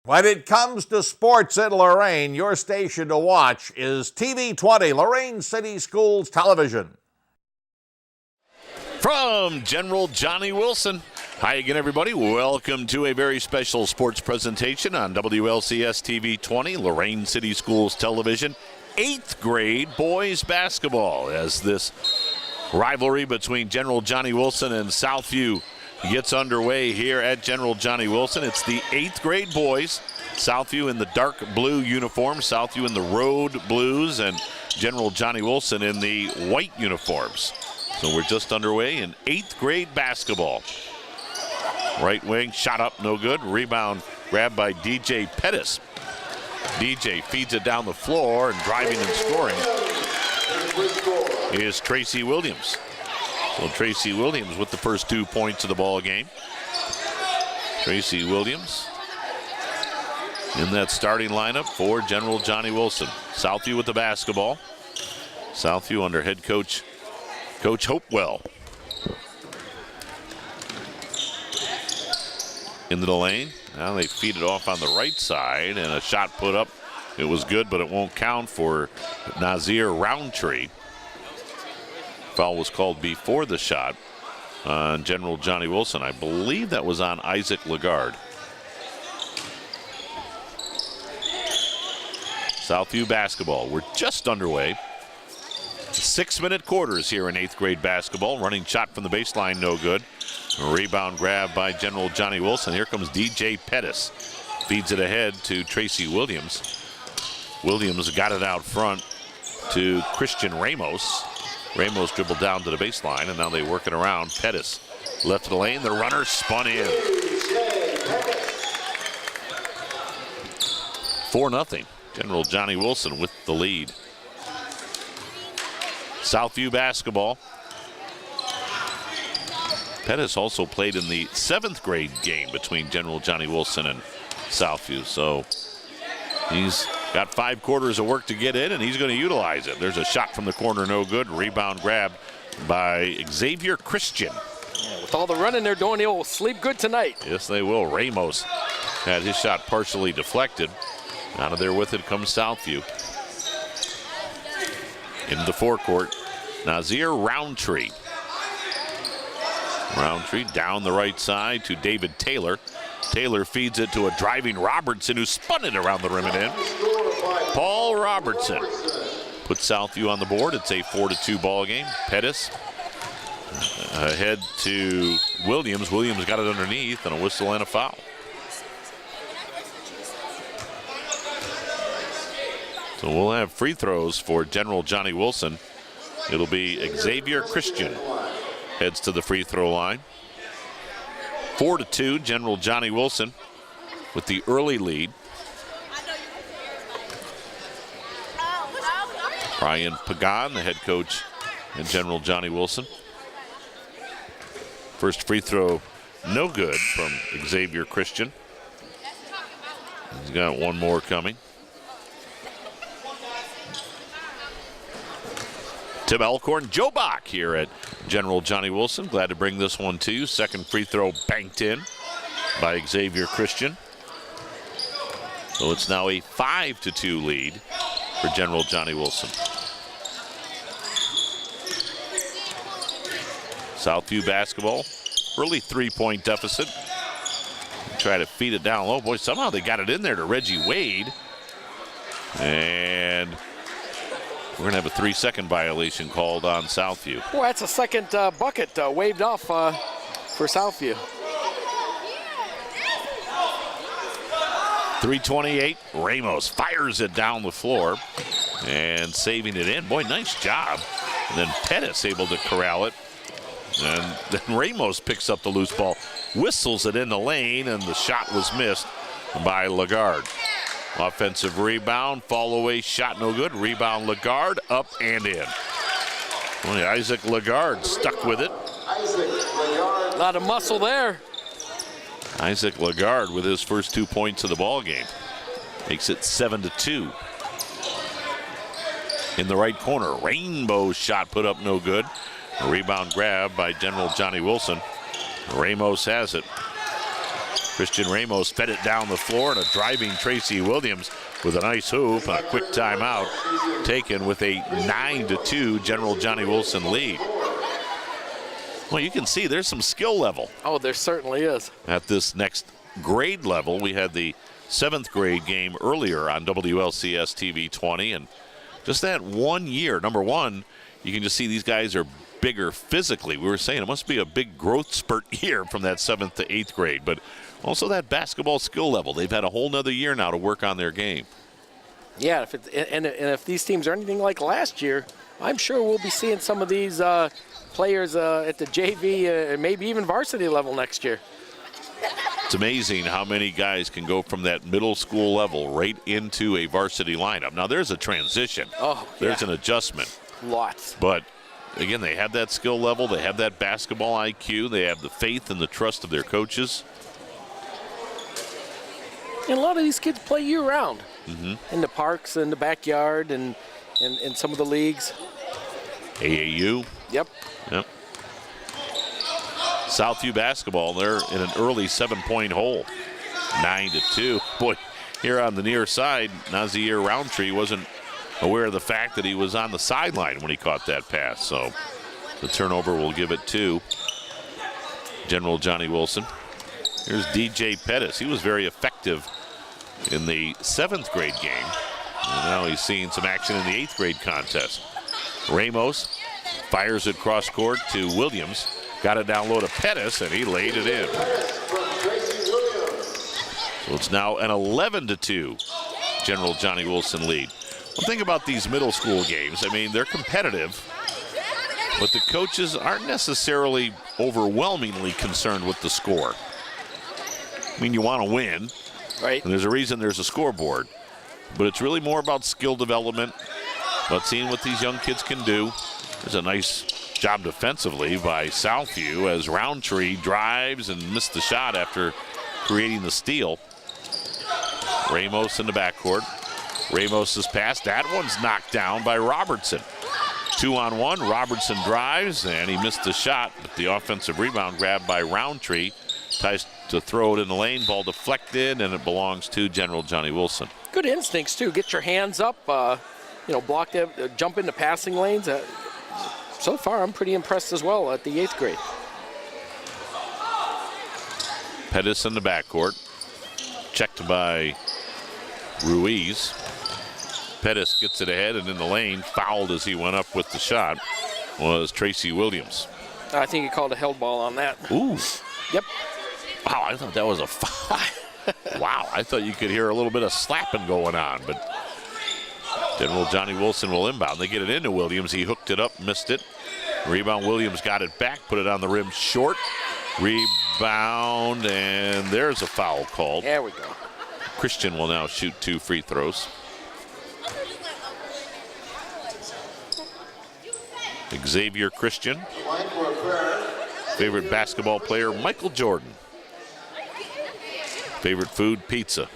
When it comes to sports in Lorain, your station to watch is TV 20, Lorain City Schools Television. From General Johnny Wilson. Hi again, everybody. Welcome to a very special sports presentation on WLCS TV 20, Lorain City Schools Television. 8th grade boys basketball, as this rivalry between General Johnny Wilson and Southview gets underway here at General Johnny Wilson. It's the 8th grade boys. Southview in the dark blue uniform, Southview in the road blues, and General Johnny Wilson in the white uniforms. So we're just underway in 8th grade basketball. Right wing, shot up, no good. Rebound grabbed by DJ Pettis. DJ feeds it down the floor, and driving and scoring is Tracy Williams. So Tracy Williams with the first 2 points of the ball game. Tracy Williams in that starting lineup for General Johnny Wilson. Southview with the basketball. Southview under head coach Hopewell. Into the lane. Now they feed it off on the right side, and a shot put up. It was good, but it won't count for Nazir Roundtree. Foul was called before the shot on General Johnny Wilson. I believe that was on Isaac Lagarde. Southview basketball. We're just underway. 6-minute quarters here in 8th grade basketball. Running shot from the baseline, no good. A rebound grab by General Johnny Wilson. Here comes DJ Pettis. Feeds it ahead to Tracy Williams. Williams got it out front to Christian Ramos. Ramos dribbled down to the baseline, and now they work it around. Pettis left of the lane. The runner spun in. 4-0. General Johnny Wilson with the lead. Southview basketball. Pettis also played in the 7th grade game between General Johnny Wilson and Southview. So he's got 5 quarters of work to get in, and he's going to utilize it. There's a shot from the corner, no good. Rebound grab by Xavier Christian. Yeah, with all the running they're doing, he'll sleep good tonight. Yes, they will. Ramos had his shot partially deflected. Out of there with it comes Southview. Into the forecourt, Nazir Roundtree. Roundtree down the right side to David Taylor. Taylor feeds it to a driving Robertson, who spun it around the rim and in. Paul Robertson puts Southview on the board. It's a 4-2 ball game. Pettis ahead to Williams. Williams got it underneath, and a whistle and a foul. So we'll have free throws for General Johnny Wilson. It'll be Xavier Christian heads to the free throw line. 4-2, General Johnny Wilson with the early lead. Brian Pagan, the head coach, and General Johnny Wilson. First free throw, no good from Xavier Christian. He's got one more coming. Tim Elkhorn, Joe Bach here at General Johnny Wilson. Glad to bring this one to you. Second free throw banked in by Xavier Christian. So it's now a 5-2 lead for General Johnny Wilson. Southview basketball, early 3-point deficit. Try to feed it down low. Boy, somehow they got it in there to Reggie Wade. And we're going to have a 3-second violation called on Southview. Boy, that's a second bucket waved off for Southview. 3:28, Ramos fires it down the floor and saving it in. Boy, nice job. And then Pettis able to corral it. And then Ramos picks up the loose ball, whistles it in the lane, and the shot was missed by Lagarde. Offensive rebound, fall away shot, no good. Rebound Lagarde, up and in. Boy, Isaac Lagarde stuck with it. A lot of muscle there. Isaac Lagarde with his first 2 points of the ball game. Makes it 7-2. In the right corner, Rainbow shot put up, no good. A rebound grab by General Johnny Wilson. Ramos has it. Christian Ramos fed it down the floor, and a driving Tracy Williams with a nice hoop and a quick timeout taken with a 9-2 General Johnny Wilson lead. Well, you can see there's some skill level. Oh, there certainly is. At this next grade level, we had the 7th grade game earlier on WLCS TV 20, and just that 1 year, number one, you can just see these guys are bigger physically. We were saying it must be a big growth spurt here from that 7th to 8th grade, but also that basketball skill level. They've had a whole nother year now to work on their game. Yeah, if these teams are anything like last year, I'm sure we'll be seeing some of these players at the JV, maybe even varsity level next year. It's amazing how many guys can go from that middle school level right into a varsity lineup. Now, there's a transition. Oh, yeah. There's an adjustment. Lots. But, again, they have that skill level. They have that basketball IQ. They have the faith and the trust of their coaches. And a lot of these kids play year-round Mm-hmm. in the parks, in the backyard, and in some of the leagues. AAU. Yep. Yep. Southview basketball, they're in an early 7-point hole. 9-2. Boy, here on the near side, Nazir Roundtree wasn't aware of the fact that he was on the sideline when he caught that pass. So the turnover will give it to General Johnny Wilson. Here's DJ Pettis. He was very effective in the 7th grade game. And now he's seeing some action in the 8th grade contest. Ramos fires it cross court to Williams. Got it down low to Pettis, and he laid it in. So it's now an 11-2 General Johnny Wilson lead. Well, think about these middle school games. I mean, they're competitive, but the coaches aren't necessarily overwhelmingly concerned with the score. I mean, you want to win, Right. and there's a reason there's a scoreboard, but it's really more about skill development, about seeing what these young kids can do. There's a nice job defensively by Southview as Roundtree drives and missed the shot after creating the steal. Ramos in the backcourt. Ramos's pass, that one's knocked down by Robertson. 2-on-1, Robertson drives, and he missed the shot, but the offensive rebound grabbed by Roundtree. Tries to throw it in the lane, ball deflected, and it belongs to General Johnny Wilson. Good instincts, too. Get your hands up, block them, jump into passing lanes. So far, I'm pretty impressed as well at the 8th grade. Pettis in the backcourt. Checked by Ruiz. Pettis gets it ahead and in the lane, fouled as he went up with the shot, was Tracy Williams. I think he called a held ball on that. Ooh. Yep. Wow, I thought that was a foul. Wow, I thought you could hear a little bit of slapping going on, but General Johnny Wilson will inbound. They get it into Williams. He hooked it up, missed it. Rebound, Williams got it back, put it on the rim short. Rebound, and there's a foul called. There we go. Christian will now shoot 2 free throws. Xavier Christian. Favorite basketball player, Michael Jordan. Favorite food, pizza.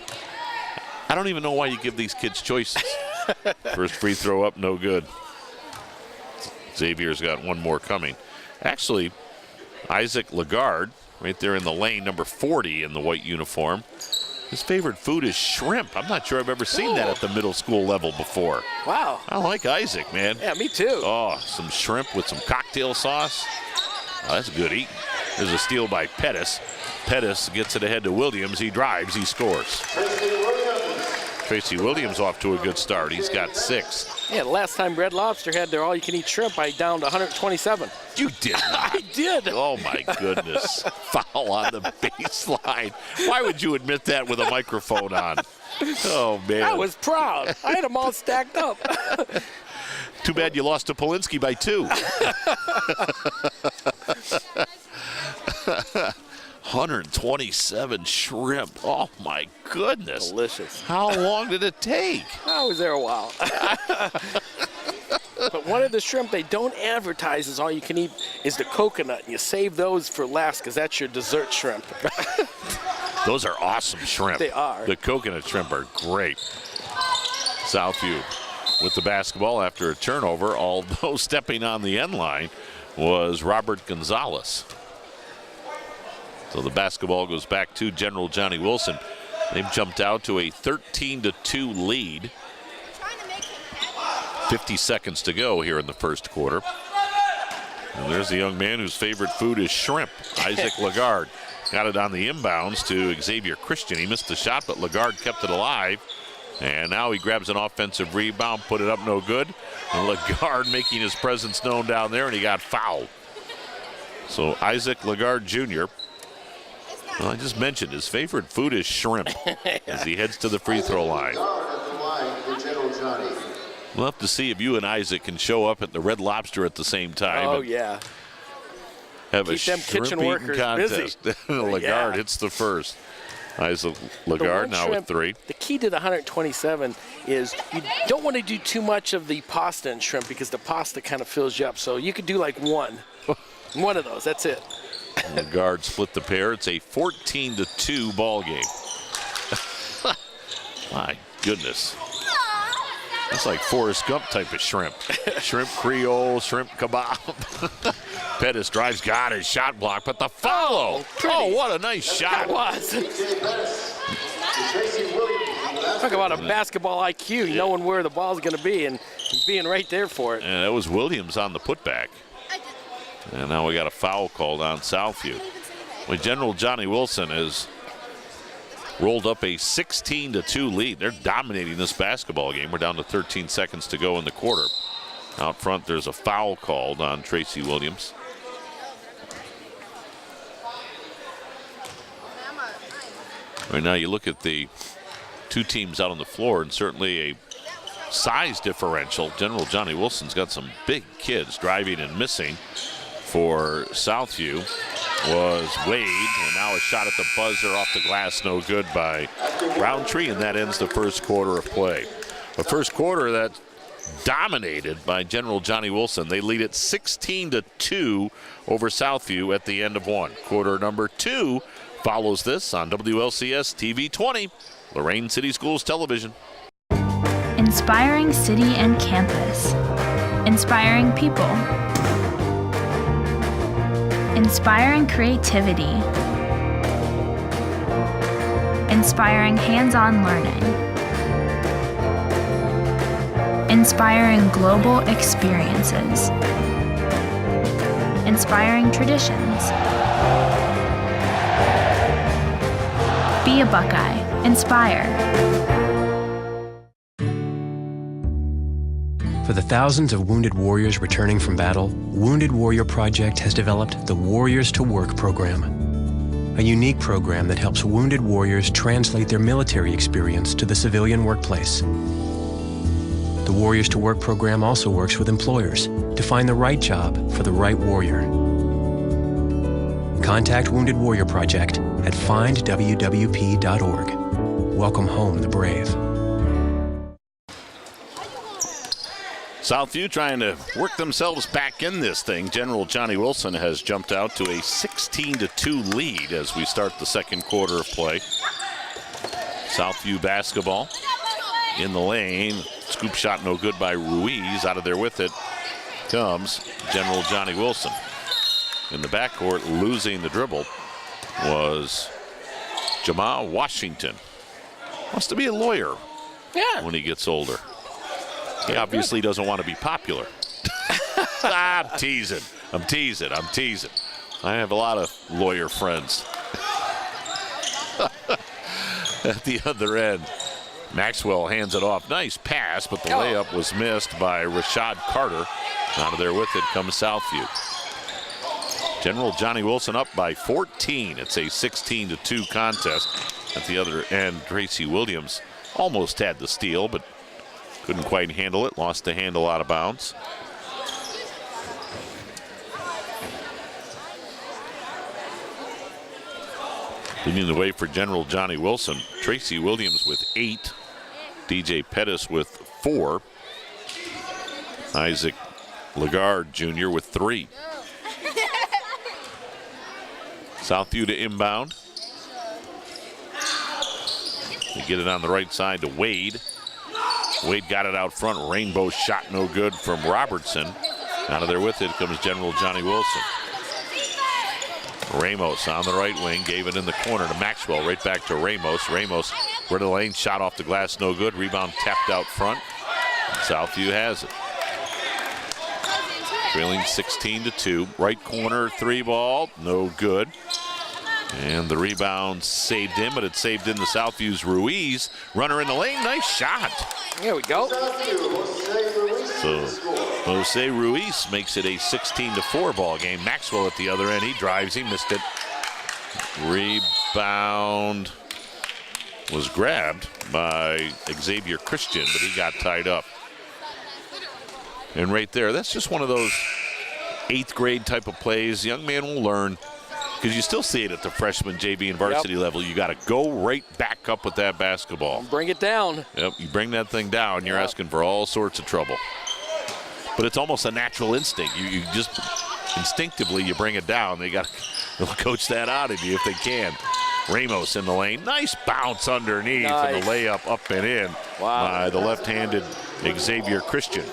I don't even know why you give these kids choices. First free throw up, no good. Xavier's got one more coming. Actually, Isaac Lagarde, right there in the lane, number 40 in the white uniform. His favorite food is shrimp. I'm not sure I've ever seen that at the middle school level before. Wow. I like Isaac, man. Yeah, me too. Oh, some shrimp with some cocktail sauce. Oh, that's good eating. There's a steal by Pettis. Pettis gets it ahead to Williams. He drives, he scores. Tracy Williams off to a good start. He's got 6. Yeah, the last time Red Lobster had their all-you-can-eat shrimp, I downed 127. You did not. I did. Oh, my goodness. Foul on the baseline. Why would you admit that with a microphone on? Oh, man. I was proud. I had them all stacked up. Too bad you lost to Polinsky by 2. 127 shrimp. Oh, my goodness. Delicious. How long did it take? I was there a while. But one of the shrimp they don't advertise as all you can eat is the coconut. And you save those for last because that's your dessert shrimp. Those are awesome shrimp. They are. The coconut shrimp are great. Southview with the basketball after a turnover, although stepping on the end line was Robert Gonzalez. So the basketball goes back to General Johnnie Wilson. They've jumped out to a 13-2 lead. 50 seconds to go here in the first quarter. And there's the young man whose favorite food is shrimp, Isaac Lagarde. Got it on the inbounds to Xavier Christian. He missed the shot, but Lagarde kept it alive. And now he grabs an offensive rebound, put it up no good. And Lagarde making his presence known down there, and he got fouled. So Isaac Lagarde Jr., well, I just mentioned his favorite food is shrimp as he heads to the free throw line. We'll have to see if you and Isaac can show up at the Red Lobster at the same time. Oh, yeah. Have Keep a them shrimp kitchen eating workers contest. Lagarde hits the first. Isaac Lagarde now with 3. The key to the 127 is you don't want to do too much of the pasta and shrimp because the pasta kind of fills you up. So you could do like one of those. That's it. Lagarde split the pair. It's a 14-2 ball game. My goodness. That's like Forrest Gump type of shrimp. Shrimp Creole, shrimp kebab. Pettis drives, got his shot blocked, but the follow. Oh, what a nice shot. That was. Talk about a basketball IQ, knowing where the ball's going to be and being right there for it. And that was Williams on the putback. And now we got a foul called on Southview. Well, General Johnnie Wilson has rolled up a 16-2 lead. They're dominating this basketball game. We're down to 13 seconds to go in the quarter. Out front, there's a foul called on Tracy Williams. Right now, you look at the two teams out on the floor, and certainly a size differential. General Johnnie Wilson's got some big kids driving and missing. For Southview was Wade, and now a shot at the buzzer off the glass, no good by Roundtree, and that ends the first quarter of play. The first quarter that's dominated by General Johnnie Wilson. They lead it 16-2 over Southview at the end of one. Quarter number 2 follows this on WLCS TV 20, Lorain City Schools Television. Inspiring city and campus. Inspiring people. Inspiring creativity. Inspiring hands-on learning. Inspiring global experiences. Inspiring traditions. Be a Buckeye. Inspire. For the thousands of wounded warriors returning from battle, Wounded Warrior Project has developed the Warriors to Work program, a unique program that helps wounded warriors translate their military experience to the civilian workplace. The Warriors to Work program also works with employers to find the right job for the right warrior. Contact Wounded Warrior Project at findwwp.org. Welcome home the brave. Southview trying to work themselves back in this thing. General Johnnie Wilson has jumped out to a 16-2 lead as we start the second quarter of play. Southview basketball in the lane. Scoop shot no good by Ruiz. Out of there with it comes General Johnnie Wilson. In the backcourt, losing the dribble was Jamal Washington. Wants to be a lawyer when he gets older. He obviously doesn't want to be popular. I'm teasing. I have a lot of lawyer friends. At the other end, Maxwell hands it off. Nice pass, but the layup was missed by Rashad Carter. Out of there with it comes Southview. General Johnnie Wilson up by 14. It's a 16-2 contest. At the other end, Tracy Williams almost had the steal, but couldn't quite handle it. Lost the handle out of bounds. Leading the way for General Johnnie Wilson, Tracy Williams with 8. DJ Pettis with 4. Isaac Lagarde Jr. with 3. Southview to inbound. They get it on the right side to Wade. Wade got it out front. Rainbow shot no good from Robertson. Out of there with it comes General Johnnie Wilson. Ramos on the right wing, gave it in the corner to Maxwell, right back to Ramos. Ramos, rid of the lane, shot off the glass, no good. Rebound tapped out front. Southview has it. Trailing 16-2. Right corner, 3-ball, no good. And the rebound saved in, but it saved in the Southview's Ruiz. Runner in the lane, nice shot. Here we go. So Jose Ruiz makes it a 16-4 ball game. Maxwell at the other end, he drives, he missed it. Rebound was grabbed by Xavier Christian, but he got tied up. And right there, that's just one of those 8th grade type of plays. The young man will learn, because you still see it at the freshman, JV, and varsity level. You got to go right back up with that basketball. Bring it down. Yep, you bring that thing down, you're asking for all sorts of trouble. But it's almost a natural instinct. You just instinctively you bring it down. They'll coach that out of you if they can. Ramos in the lane, nice bounce underneath, and the layup up and in by the left-handed Xavier Christian.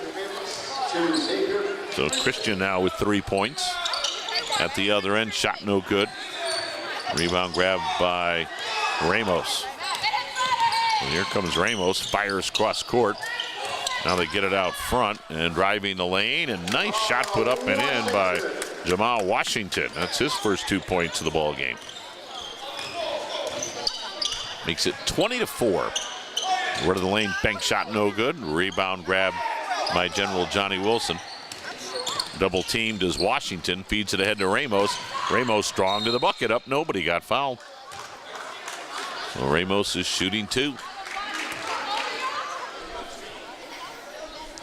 So Christian now with 3 points. At the other end, shot no good. Rebound grabbed by Ramos. And here comes Ramos, fires cross court. Now they get it out front and driving the lane, and nice shot put up and in by Jamal Washington. That's his first 2 points of the ball game. Makes it 20-4. Rid of the lane, bank shot no good. Rebound grab by General Johnnie Wilson. Double teamed as Washington feeds it ahead to Ramos. Ramos strong to the bucket, up nobody, got fouled. So Ramos is shooting 2.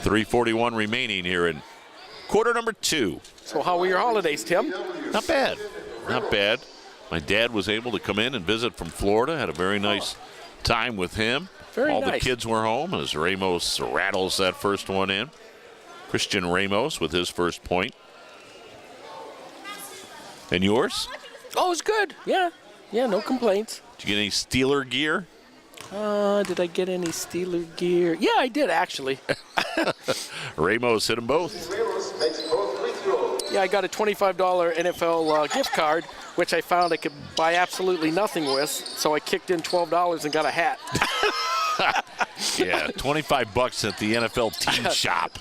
3:41 remaining here in quarter number 2. So how were your holidays, Tim? Not bad, not bad. My dad was able to come in and visit from Florida. Had a very nice time with him. All the kids were home as Ramos rattles that first one in. Christian Ramos with his first point. And yours? Oh, it was good. Yeah, no complaints. Did you get any Steeler gear? Did I get any Steeler gear? Yeah, I did actually. Ramos hit them both. Yeah, I got a $25 NFL gift card, which I found I could buy absolutely nothing with. So I kicked in $12 and got a hat. Yeah, $25 at the NFL team shop.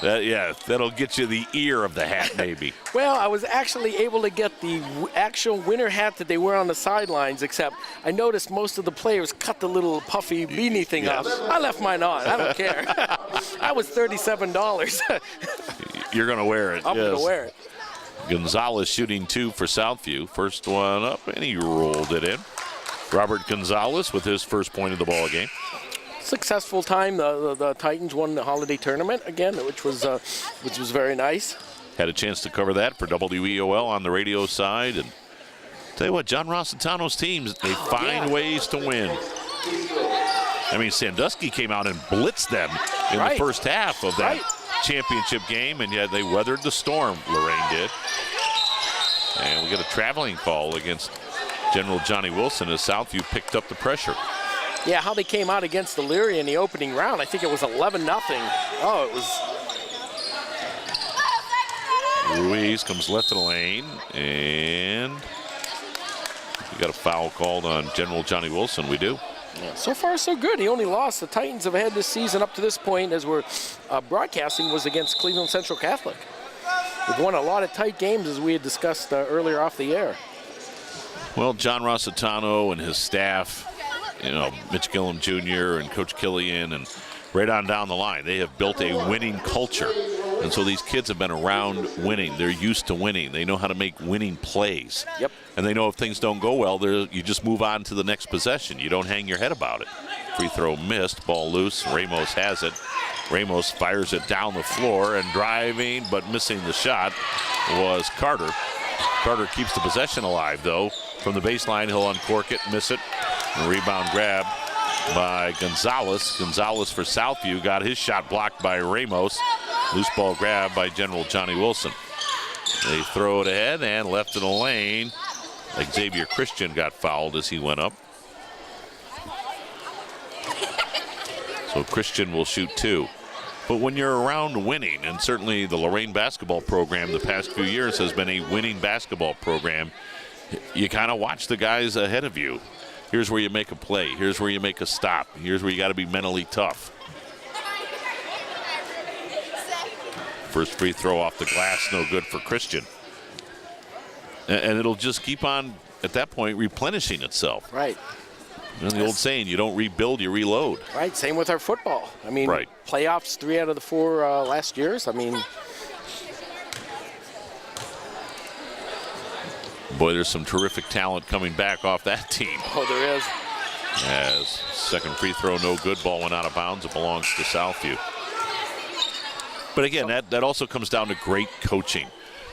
That'll get you the ear of the hat, maybe. Well, I was actually able to get the actual winter hat that they wear on the sidelines, except I noticed most of the players cut the little puffy beanie thing off. I left mine on. I don't care. That was $37. You're going to wear it. I'm going to wear it. Gonzalez shooting 2 for Southview. First one up, and he rolled it in. Robert Gonzalez with his first point of the ball game. Successful time. The Titans won the holiday tournament again, which was very nice. Had a chance to cover that for WEOL on the radio side, and tell you what, John Rossitano's teams, they find ways to win. I mean, Sandusky came out and blitzed them in the first half of that championship game, and yet they weathered the storm. Lorain did. And we got a traveling call against General Johnnie Wilson as Southview picked up the pressure. Yeah, how they came out against Elyria in the opening round. I think it was 11-0. Oh, it was. Ruiz comes left of the lane, and we got a foul called on General Johnnie Wilson. We do. Yeah, so far, so good. He only lost. The Titans have had this season up to this point, as we're broadcasting, was against Cleveland Central Catholic. We've won a lot of tight games, as we had discussed earlier off the air. Well, John Rossitano and his staff, Mitch Gillum Jr. and Coach Killian, and right on down the line, they have built a winning culture. And so these kids have been around winning. They're used to winning. They know how to make winning plays. Yep. And they know if things don't go well, you just move on to the next possession. You don't hang your head about it. Free throw missed, ball loose. Ramos has it. Ramos fires it down the floor, and driving but missing the shot was Carter. Carter keeps the possession alive, though. From the baseline, he'll uncork it, miss it. And rebound grab by Gonzalez. Gonzalez for Southview got his shot blocked by Ramos. Loose ball grab by General Johnnie Wilson. They throw it ahead and left in the lane. Xavier Christian got fouled as he went up. So Christian will shoot 2. But when you're around winning, and certainly the Lorain basketball program the past few years has been a winning basketball program, you kind of watch the guys ahead of you. Here's where you make a play. Here's where you make a stop. Here's where you got to be mentally tough. First free throw off the glass, no good for Christian. And it'll just keep on, at that point, replenishing itself. Right. You know, the old saying, you don't rebuild, you reload. Right, same with our football. I mean, right. Playoffs 3 out of the 4 last years. I mean. Boy, there's some terrific talent coming back off that team. Oh, there is. As second free throw, no good. Ball went out of bounds. It belongs to Southview. But again, that also comes down to great coaching.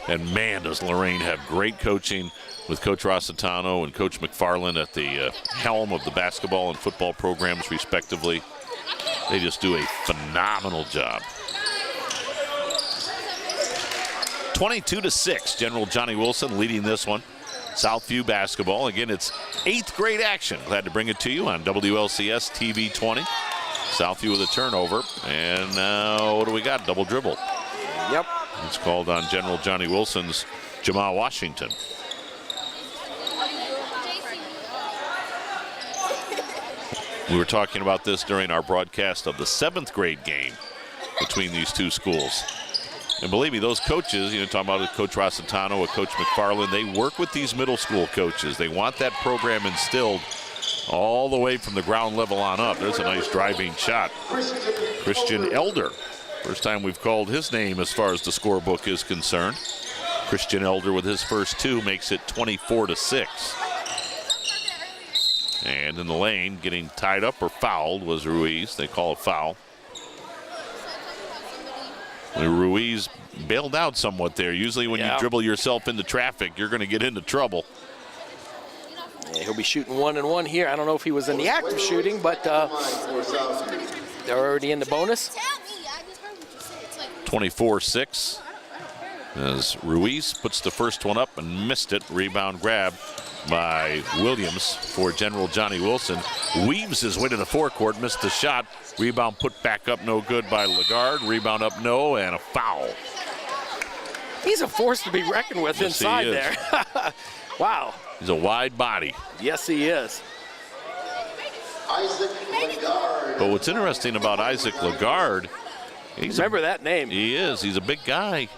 And man, does Lorain have great coaching with Coach Rossitano and Coach McFarland at the helm of the basketball and football programs, respectively. They just do a phenomenal job. 22-6, General Johnnie Wilson leading this one. Southview basketball. Again, it's 8th grade action. Glad to bring it to you on WLCS TV 20. Southview with a turnover. And now, what do we got? Double dribble. Yep. It's called on General Johnnie Wilson's Jamal Washington. We were talking about this during our broadcast of the 7th grade game between these two schools. And believe me, those coaches, you know, talking about Coach Rossitano, Coach McFarland, they work with these middle school coaches. They want that program instilled all the way from the ground level on up. There's a nice driving shot. Christian Elder. First time we've called his name as far as the scorebook is concerned. Christian Elder with his first 2 makes it 24-6. And in the lane, getting tied up or fouled was Ruiz. They call a foul. Ruiz bailed out somewhat there. Usually when you dribble yourself into traffic, you're going to get into trouble. Yeah, he'll be shooting 1-1 here. I don't know if he was in the act of shooting, but they're already in the bonus. 24-6 as Ruiz puts the first one up and missed it. Rebound grab by Williams for General Johnnie Wilson. Weaves his way to the forecourt, missed the shot. Rebound put back up, no good by Lagarde. Rebound up, no, and a foul. He's a force to be reckoned with inside there. Wow. He's a wide body. Yes, he is. Isaac Lagarde. But what's interesting about Isaac Lagarde, remember that name. He is. He's a big guy.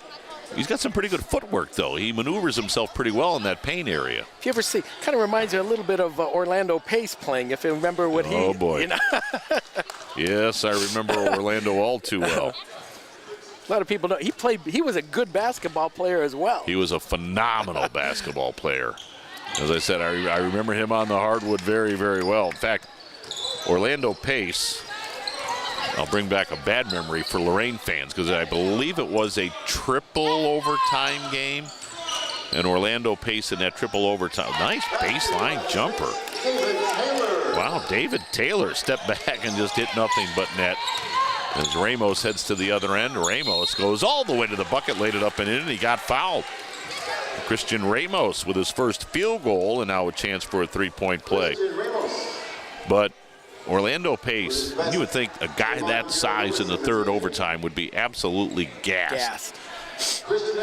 He's got some pretty good footwork, though. He maneuvers himself pretty well in that paint area. If you ever see, kind of reminds you a little bit of Orlando Pace playing, if you remember what he... Oh, boy. You know? Yes, I remember Orlando all too well. A lot of people know. He was a good basketball player as well. He was a phenomenal basketball player. As I said, I remember him on the hardwood very, very well. In fact, Orlando Pace... I'll bring back a bad memory for Lorain fans because I believe it was a triple overtime game. And Orlando Pace in that triple overtime. Nice baseline jumper. Wow, David Taylor stepped back and just hit nothing but net. As Ramos heads to the other end, Ramos goes all the way to the bucket, laid it up and in, and he got fouled. Christian Ramos with his first field goal and now a chance for a three-point play. But Orlando Pace, you would think a guy that size in the third overtime would be absolutely gassed.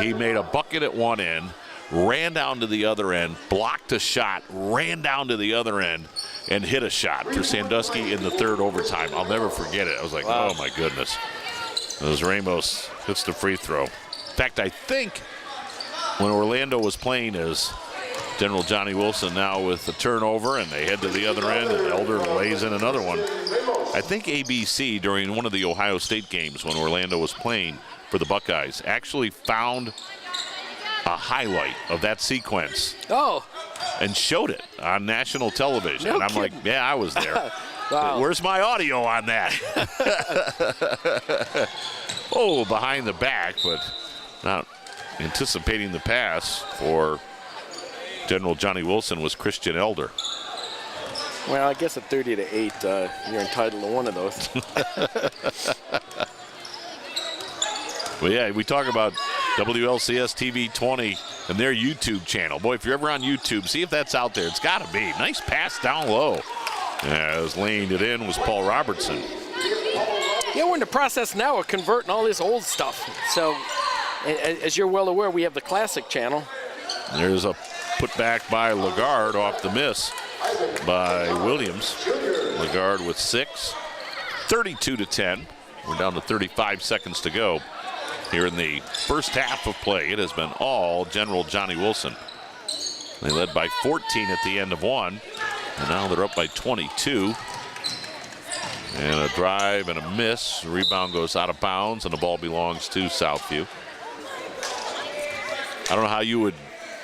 He made a bucket at one end, ran down to the other end, blocked a shot, ran down to the other end, and hit a shot for Sandusky in the third overtime. I'll never forget it. I was like, wow. Oh, my goodness. As Ramos hits the free throw. In fact, I think when Orlando was playing as General Johnnie Wilson now with the turnover, and they head to the other end, and Elder lays in another one. I think ABC, during one of the Ohio State games when Orlando was playing for the Buckeyes, actually found a highlight of that sequence. Oh. And showed it on national television. No and I'm kidding. like, yeah, I was there. Wow. Where's my audio on that? Oh, behind the back, but not anticipating the pass for General Johnnie Wilson was Christian Elder. Well, I guess at 30-8, you're entitled to one of those. Well, yeah, we talk about WLCS TV 20 and their YouTube channel. Boy, if you're ever on YouTube, see if that's out there. It's got to be. Nice pass down low. As laying it in was Paul Robertson. Yeah, we're in the process now of converting all this old stuff. So, as you're well aware, we have the classic channel. There's a putback by Lagarde off the miss by Williams. Lagarde with 6. 32-10. We're down to 35 seconds to go here in the first half of play. It has been all General Johnnie Wilson. They led by 14 at the end of 1, and now they're up by 22. And a drive and a miss. Rebound goes out of bounds, and the ball belongs to Southview. I don't know how you would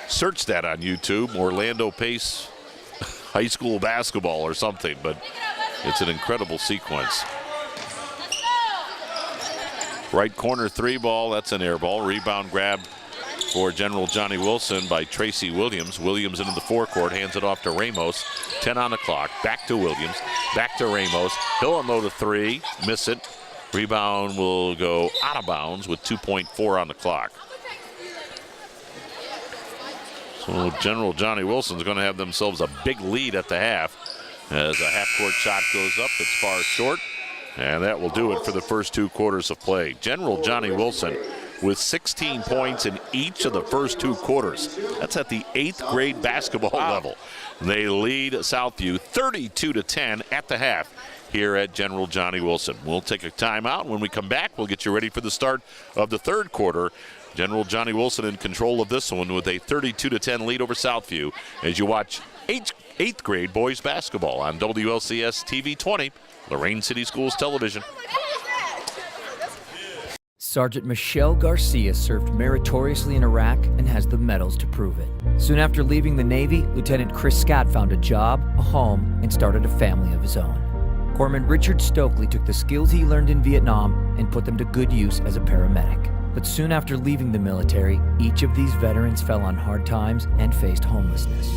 search that on YouTube, Orlando Pace high school basketball or something, but it's an incredible sequence. Right corner 3 ball, that's an air ball. Rebound grab for General Johnnie Wilson by Tracy Williams. Williams into the forecourt, hands it off to Ramos. 10 on the clock, back to Williams, back to Ramos. He'll unload a 3, miss it. Rebound will go out of bounds with 2.4 on the clock. So General Johnnie Wilson's going to have themselves a big lead at the half as a half-court shot goes up. It's far short, and that will do it for the first 2 quarters of play. General Johnnie Wilson with 16 points in each of the first 2 quarters. That's at the 8th grade basketball level. They lead Southview 32-10 at the half here at General Johnnie Wilson. We'll take a timeout. When we come back, we'll get you ready for the start of the 3rd quarter. General Johnnie Wilson in control of this one with a 32-10 lead over Southview as you watch 8th grade boys basketball on WLCS TV 20, Lorain City Schools Television. Sergeant Michelle Garcia served meritoriously in Iraq and has the medals to prove it. Soon after leaving the Navy, Lieutenant Chris Scott found a job, a home, and started a family of his own. Corpsman Richard Stokely took the skills he learned in Vietnam and put them to good use as a paramedic. But soon after leaving the military, each of these veterans fell on hard times and faced homelessness.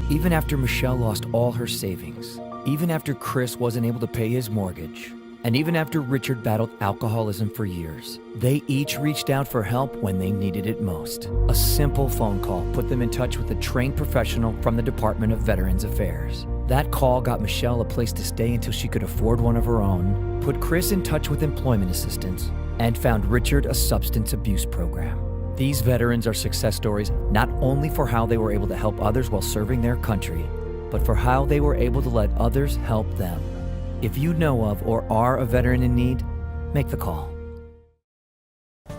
Even after Michelle lost all her savings, even after Chris wasn't able to pay his mortgage, and even after Richard battled alcoholism for years, they each reached out for help when they needed it most. A simple phone call put them in touch with a trained professional from the Department of Veterans Affairs. That call got Michelle a place to stay until she could afford one of her own, put Chris in touch with employment assistance, and found Richard a substance abuse program. These veterans are success stories not only for how they were able to help others while serving their country, but for how they were able to let others help them. If you know of or are a veteran in need, make the call.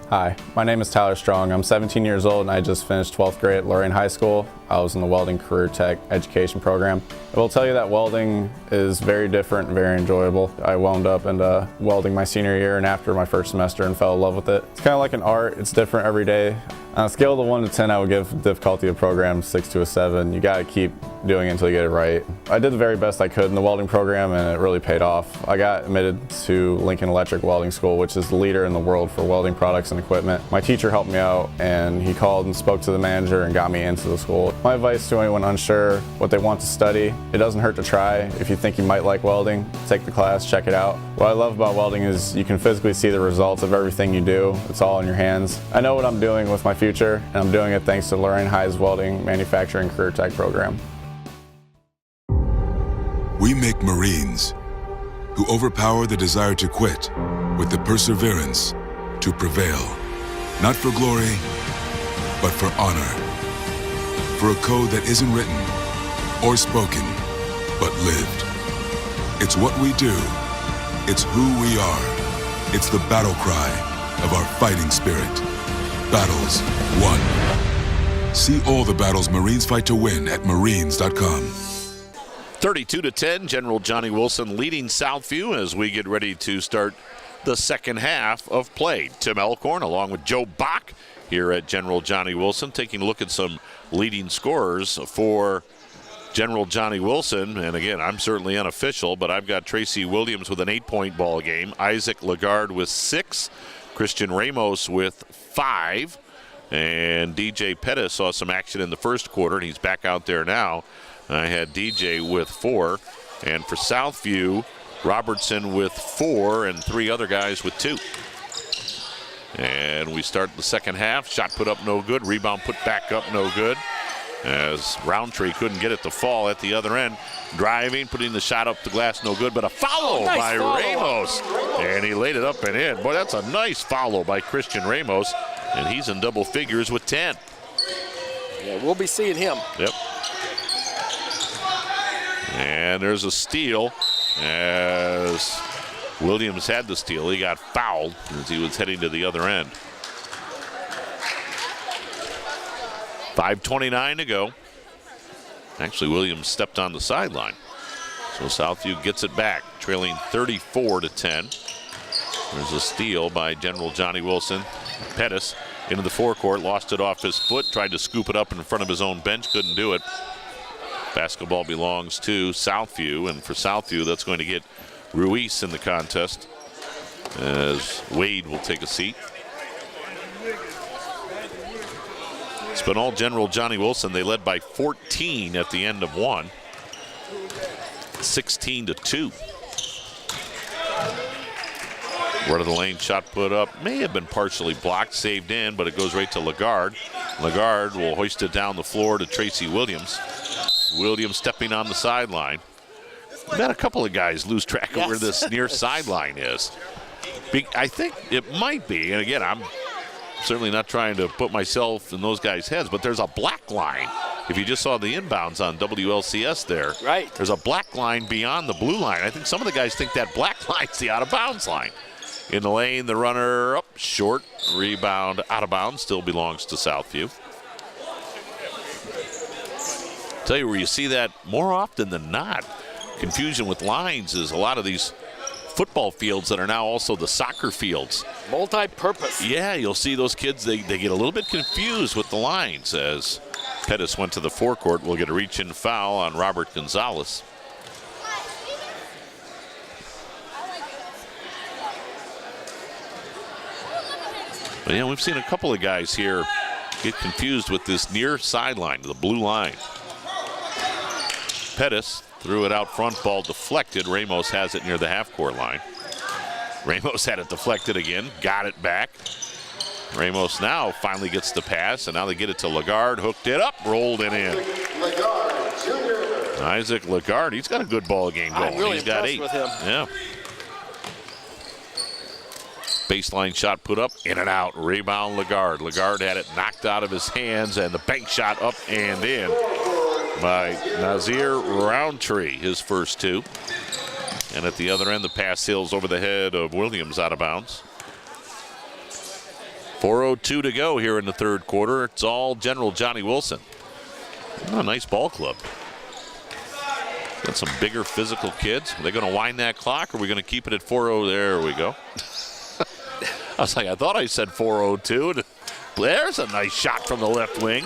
Hi, my name is Tyler Strong. I'm 17 years old and I just finished 12th grade at Lorain High School. I was in the Welding Career Tech Education program. I will tell you that welding is very different and very enjoyable. I wound up into welding my senior year and after my first semester and fell in love with it. It's kind of like an art. It's different every day. On a scale of 1 to 10, I would give the difficulty of the program 6 to a 7. You got to keep doing it until you get it right. I did the very best I could in the welding program and it really paid off. I got admitted to Lincoln Electric Welding School, which is the leader in the world for welding products and equipment. My teacher helped me out and he called and spoke to the manager and got me into the school. My advice to anyone unsure what they want to study, it doesn't hurt to try. If you think you might like welding, take the class, check it out. What I love about welding is you can physically see the results of everything you do. It's all in your hands. I know what I'm doing with my future, and I'm doing it thanks to Lorain High's Welding Manufacturing Career Tech program. We make Marines who overpower the desire to quit with the perseverance to prevail. Not for glory, but for honor. For a code that isn't written or spoken, but lived. It's what we do. It's who we are. It's the battle cry of our fighting spirit. Battles won. See all the battles Marines fight to win at marines.com. 32-10, General Johnnie Wilson leading Southview as we get ready to start the second half of play. Tim Elkhorn along with Joe Bach here at General Johnnie Wilson, taking a look at some leading scorers for General Johnnie Wilson. And again, I'm certainly unofficial, but I've got Tracy Williams with an 8-point ball game, Isaac Lagarde with 6, Christian Ramos with 5, and DJ Pettis saw some action in the first quarter, and he's back out there now. I had DJ with 4, and for Southview, Robertson with 4 and 3 other guys with 2. And we start the second half. Shot put up no good. Rebound put back up no good. as Roundtree couldn't get it to fall at the other end. Driving, putting the shot up the glass, no good, but a follow by Ramos. And he laid it up and in. Boy, that's a nice follow by Christian Ramos, and he's in double figures with 10. Yeah, we'll be seeing him. Yep. And there's a steal as Williams had the steal. He got fouled as he was heading to the other end. 5:29 to go. Actually, Williams stepped on the sideline. So Southview gets it back, trailing 34-10. There's a steal by General Johnnie Wilson. Pettis into the forecourt, lost it off his foot, tried to scoop it up in front of his own bench, couldn't do it. Basketball belongs to Southview, and for Southview, that's going to get Ruiz in the contest as Wade will take a seat. It's been all General Johnnie Wilson. They led by 14 at the end of one. 16-2. Right of the lane shot put up. May have been partially blocked, saved in, but it goes right to Lagarde. Lagarde will hoist it down the floor to Tracy Williams. Williams stepping on the sideline. We've had a couple of guys lose track of where this near sideline is. I think it might be, and again, I'm certainly not trying to put myself in those guys' heads, but there's a black line. If you just saw the inbounds on WLCS there, right, there's a black line beyond the blue line. I think some of the guys think that black line's the out-of-bounds line. In the lane, the runner up short, rebound out of bounds, still belongs to Southview. Tell you where you see that more often than not. Confusion with lines is a lot of these football fields that are now also the soccer fields. Multi-purpose. Yeah, you'll see those kids, they get a little bit confused with the lines as Pettis went to the forecourt. We'll get a reach-in foul on Robert Gonzalez. But yeah, we've seen a couple of guys here get confused with this near sideline, the blue line. Pettis threw it out front, ball deflected. Ramos has it near the half-court line. Ramos had it deflected again, got it back. Ramos now finally gets the pass, and now they get it to Lagarde, hooked it up, rolled it in. Isaac Lagarde, he's got a good ball game going. I'm really He's got 8. with him. Yeah. Baseline shot put up, in and out, rebound Lagarde. Lagarde had it knocked out of his hands, and the bank shot up and in by Nazir Roundtree, his first 2. And at the other end, the pass sails over the head of Williams out of bounds. 4:02 to go here in the third quarter. It's all General Johnnie Wilson. Oh, nice ball club. Got some bigger physical kids. Are they going to wind that clock, or are we going to keep it at 4:0? There we go. I was like, I thought I said 4:02. There's a nice shot from the left wing.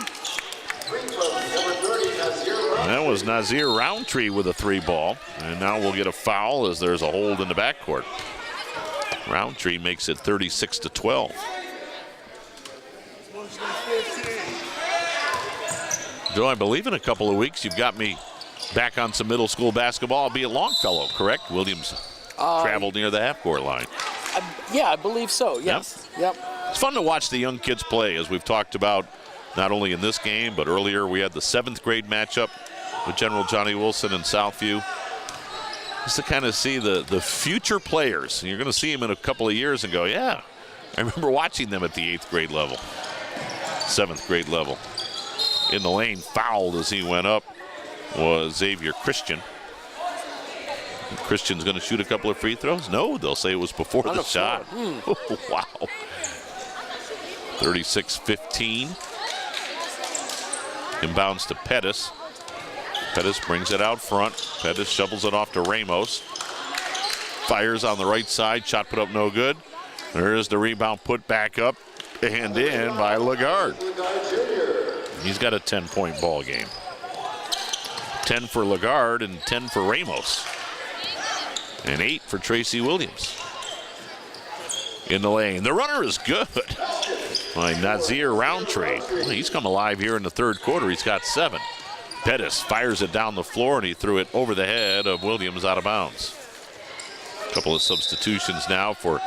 And that was Nazir Roundtree with a 3 ball. And now we'll get a foul as there's a hold in the backcourt. Roundtree makes it 36-12. Joe, I believe in a couple of weeks you've got me back on some middle school basketball. I'll be at Longfellow, correct? Williams traveled near the half-court line. Yeah, I believe so, yes. Yep. It's fun to watch the young kids play, as we've talked about not only in this game, but earlier we had the 7th grade matchup with General Johnnie Wilson and Southview. Just to kind of see the future players. And you're going to see them in a couple of years and go, yeah, I remember watching them at the 8th grade level, 7th grade level. In the lane, fouled as he went up, was Xavier Christian. Christian's going to shoot a couple of free throws? No, they'll say it was before the shot. Oh, wow. 36-15. Inbounds to Pettis. Pettis brings it out front. Pettis shovels it off to Ramos. Fires on the right side. Shot put up no good. There's the rebound put back up and in by Lagarde. He's got a 10-point ball game. 10 for Lagarde and 10 for Ramos. And 8 for Tracy Williams. In the lane. The runner is good by Nazir Roundtree. He's come alive here in the third quarter. He's got 7. Pettis fires it down the floor, and he threw it over the head of Williams out of bounds. A couple of substitutions now for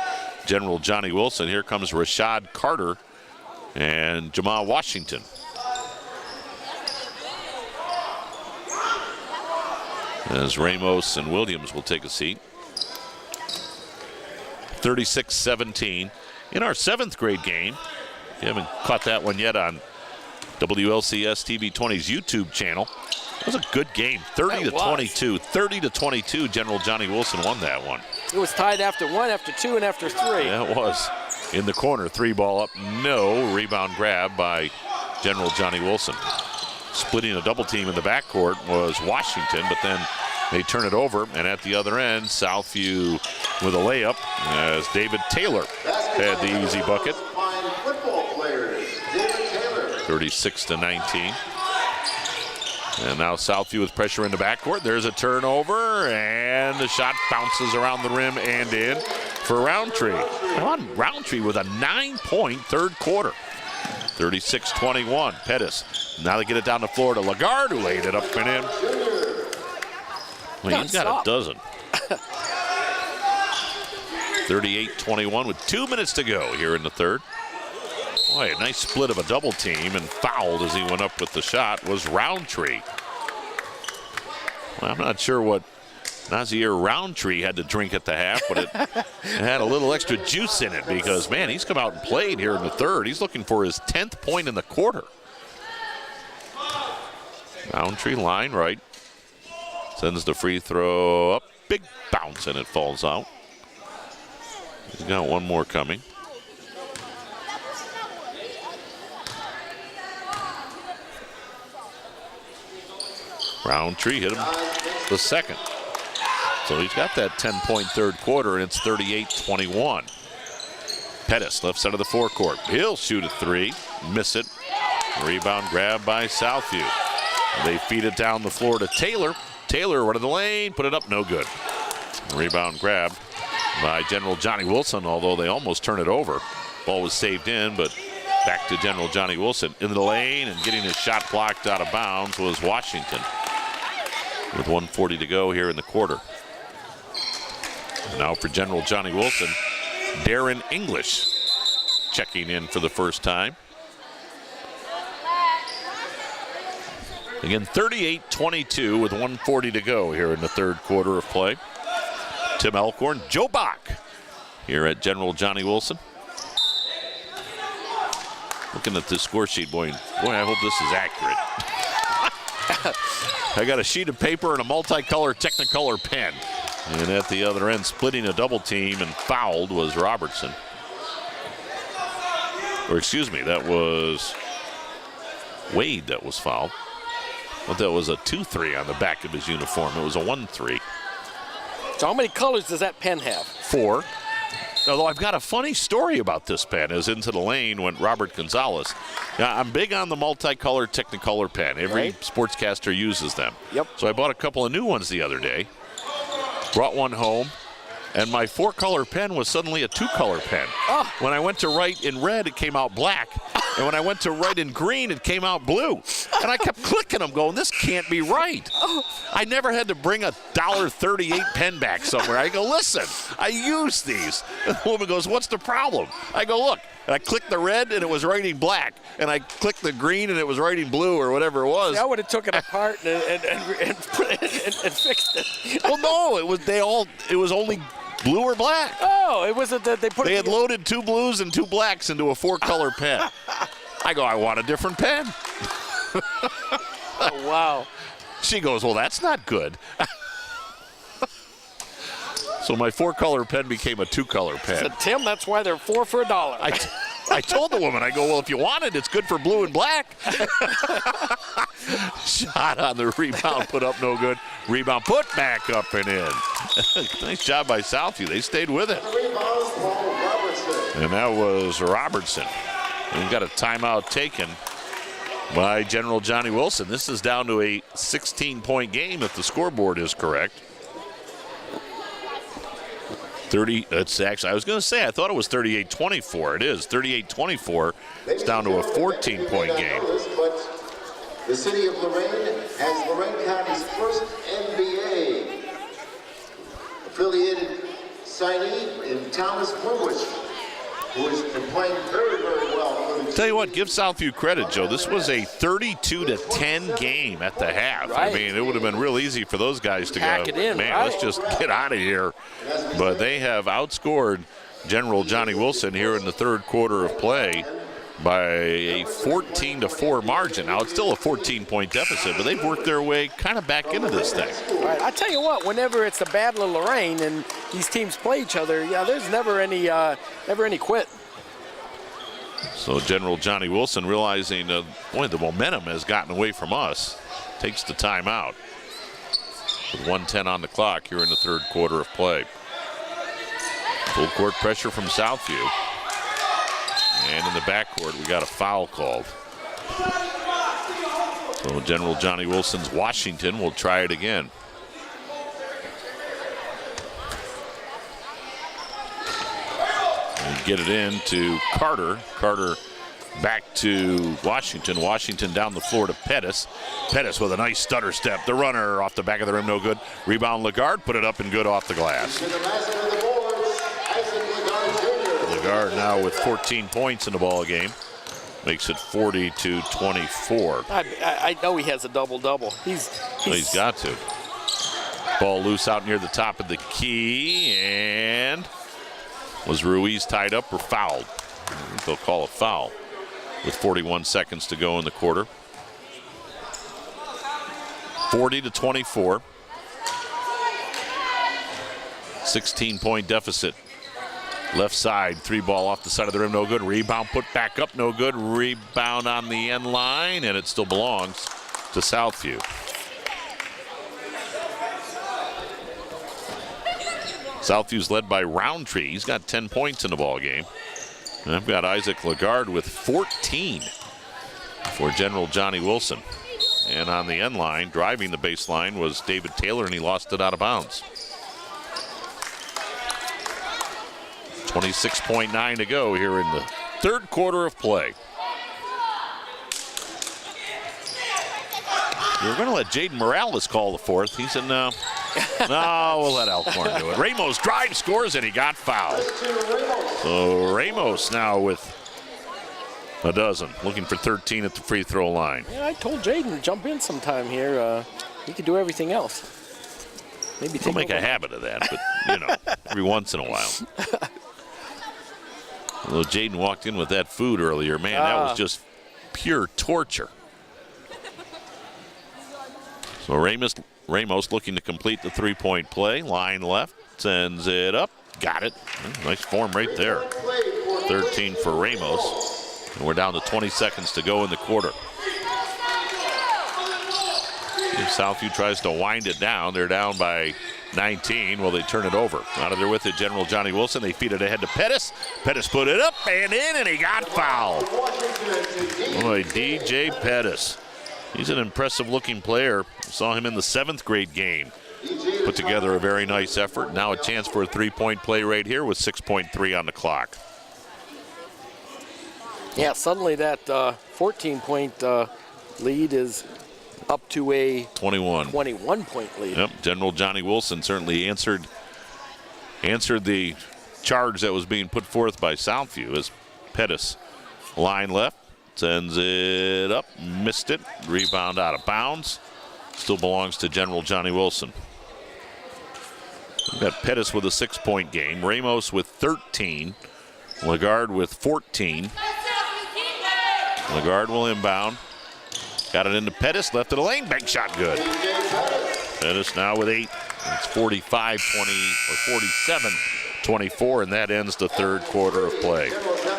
General Johnnie Wilson. Here comes Rashad Carter and Jamal Washington. as Ramos and Williams will take a seat. 36-17. In our 7th grade game, if you haven't caught that one yet on WLCS TV 20's YouTube channel, it was a good game. 30-22. 30-22. General Johnny Wilson won that one. It was tied after 1, after 2, and after 3. Yeah, it was. In the corner, 3-ball up, no. Rebound grab by General Johnny Wilson. Splitting a double team in the backcourt was Washington, but then they turn it over, and at the other end, Southview with a layup as David Taylor had the easy bucket. 36-19. And now Southview with pressure in the backcourt. There's a turnover, and the shot bounces around the rim and in for Roundtree. Come on, Roundtree with a 9-point third quarter. 36-21. Pettis. Now they get it down the floor to Lagarde, who laid it up and in. Well, he's got a dozen. 38-21 with 2 minutes to go here in the third. Boy, a nice split of a double team, and fouled as he went up with the shot was Roundtree. Well, I'm not sure what Nazir Roundtree had to drink at the half, but it had a little extra juice in it because, man, he's come out and played here in the third. He's looking for his 10th point in the quarter. Roundtree line right. Sends the free throw up. Big bounce, and it falls out. He's got one more coming. Roundtree hit him the second. So he's got that 10-point third quarter, and it's 38-21. Pettis, left side of the forecourt. He'll shoot a 3, miss it. Rebound grab by Southview. They feed it down the floor to Taylor. Taylor, run of the lane, put it up, no good. Rebound grab by General Johnny Wilson, although they almost turn it over. Ball was saved in, but back to General Johnny Wilson. Into the lane and getting his shot blocked out of bounds was Washington. With 1:40 to go here in the quarter. Now for General Johnny Wilson, Darren English checking in for the first time. Again, 38-22 with 1:40 to go here in the third quarter of play. Tim Elkhorn, Joe Bach here at General Johnny Wilson. Looking at this score sheet, boy, I hope this is accurate. I got a sheet of paper and a multicolor Technicolor pen. And at the other end, splitting a double team and fouled was Robertson. Or excuse me, that was Wade that was fouled. But that was a 2-3 on the back of his uniform. It was a 1-3. So how many colors does that pen have? 4. Although I've got a funny story about this pen, as into the lane went Robert Gonzalez. Now, I'm big on the multicolor Technicolor pen. Every sportscaster uses them. Yep. So I bought a couple of new ones the other day. Brought one home, and my 4-color pen was suddenly a 2-color pen. Oh. When I went to write in red, it came out black. And when I went to write in green, it came out blue. And I kept clicking them going, this can't be right. I never had to bring a $1.38 pen back somewhere. I go, listen, I use these. And the woman goes, what's the problem? I go, look. And I clicked the red, and it was writing black. And I clicked the green, and it was writing blue, or whatever it was. See, I would have took it apart and fixed it. Well, no, it was only blue or black. Oh, it was they had loaded 2 blues and 2 blacks into a 4-color pen. I go, I want a different pen. Oh, wow. She goes, well, that's not good. So my 4-color pen became a 2-color pen. So, Tim, that's why they're 4 for $1. I told the woman, I go, well, if you want it, it's good for blue and black. Shot on the rebound, put up no good. Rebound put back up and in. Nice job by Southview. They stayed with it. And that was Robertson. And we got a timeout taken by General Johnny Wilson. This is down to a 16-point game if the scoreboard is correct. 30, it's actually, I was going to say, I thought it was 38-24. It is 38-24. It's down to a 14-point game. The city of Lorain has Lorain County's first NBA affiliated signee in Thomas Winwick. who has been playing very, very well for the Tell you what, give Southview credit, Joe. This was a 32-10 game at the half. Right. I mean, it would have been real easy for those guys to Pack go, it in, man, right. let's just get out of here. But they have outscored General Johnnie Wilson here in the third quarter of play by a 14-4 margin. Now, it's still a 14-point deficit, but they've worked their way kind of back into this thing. Right. I tell you what, whenever it's the Battle of Lorain and these teams play each other, yeah, there's never any quit. So General Johnnie Wilson realizing, boy, the momentum has gotten away from us, takes the timeout with 1:10 on the clock here in the third quarter of play. Full court pressure from Southview. And in the backcourt, we got a foul called. So General Johnnie Wilson's Washington will try it again. And get it in to Carter. Carter back to Washington. Washington down the floor to Pettis. Pettis with a nice stutter step. The runner off the back of the rim, no good. Rebound Lagarde, put it up and good off the glass. Lagarde now with 14 points in the ball game. Makes it 40-24. I know he has a double-double. He's got to. Ball loose out near the top of the key, and was Ruiz tied up or fouled? I think they'll call a foul with 41 seconds to go in the quarter. 40-24. 16-point deficit. Left side, three ball off the side of the rim, no good. Rebound put back up, no good. Rebound on the end line, and it still belongs to Southview. Southview's led by Roundtree. He's got 10 points in the ball game. And I've got Isaac Lagarde with 14 for General Johnnie Wilson. And on the end line, driving the baseline, was David Taylor, and he lost it out of bounds. 26.9 to go here in the third quarter of play. We're going to let Jaden Morales call the fourth. He said, no, we'll let Alcorn do it. Ramos drives, scores, and he got fouled. So Ramos now with a dozen, looking for 13 at the free throw line. Yeah, I told Jaden to jump in sometime here. He could do everything else. Maybe We'll make a habit of that, but, every once in a while. Although Jaden walked in with that food earlier, man, that was just pure torture. So Ramos looking to complete the three-point play. Line left, sends it up, got it. Nice form right there. 13 for Ramos. And we're down to 20 seconds to go in the quarter. If Southview tries to wind it down, they're down by 19. Well, they turn it over. Out of there with it, General Johnnie Wilson. They feed it ahead to Pettis. Pettis put it up and in, and he got fouled. Boy, DJ Pettis. He's an impressive-looking player. Saw him in the 7th grade game. Put together a very nice effort. Now a chance for a three-point play right here with 6.3 on the clock. Yeah, suddenly that 14-point lead is up to a 21-point lead. Yep, General Johnnie Wilson certainly answered the charge that was being put forth by Southview as Pettis line left, sends it up, missed it, rebound out of bounds. Still belongs to General Johnnie Wilson. We've got Pettis with a 6-point game, Ramos with 13, Lagarde with 14. Lagarde will inbound. Got it into Pettis, left of the lane, bank shot good. Pettis now with 8. It's 45-20 or 47-24, and that ends the third quarter of play.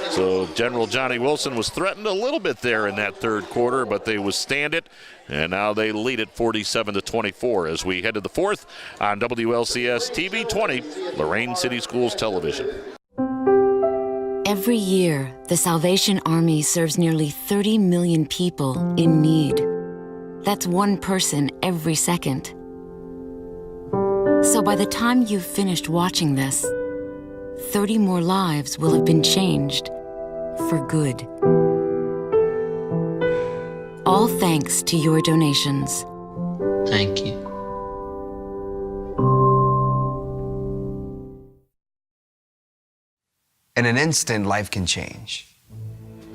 So General Johnnie Wilson was threatened a little bit there in that third quarter, but they withstand it, and now they lead it 47-24 as we head to the fourth on WLCS TV 20, Lorain City Schools Television. Every year, the Salvation Army serves nearly 30 million people in need. That's one person every second. So by the time you've finished watching this, 30 more lives will have been changed for good. All thanks to your donations. Thank you. In an instant, life can change.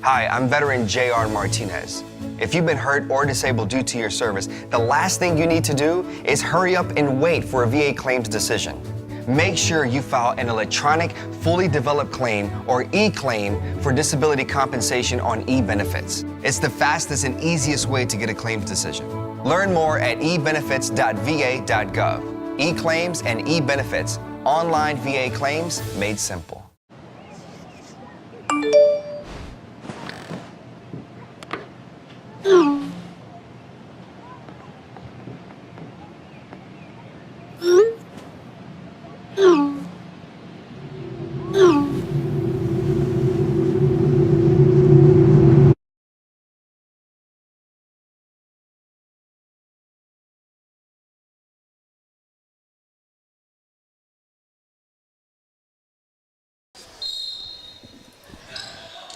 Hi, I'm veteran J.R. Martinez. If you've been hurt or disabled due to your service, the last thing you need to do is hurry up and wait for a VA claims decision. Make sure you file an electronic, fully developed claim or e-claim for disability compensation on e-benefits. It's the fastest and easiest way to get a claims decision. Learn more at ebenefits.va.gov. E-claims and e-benefits. Online VA claims made simple.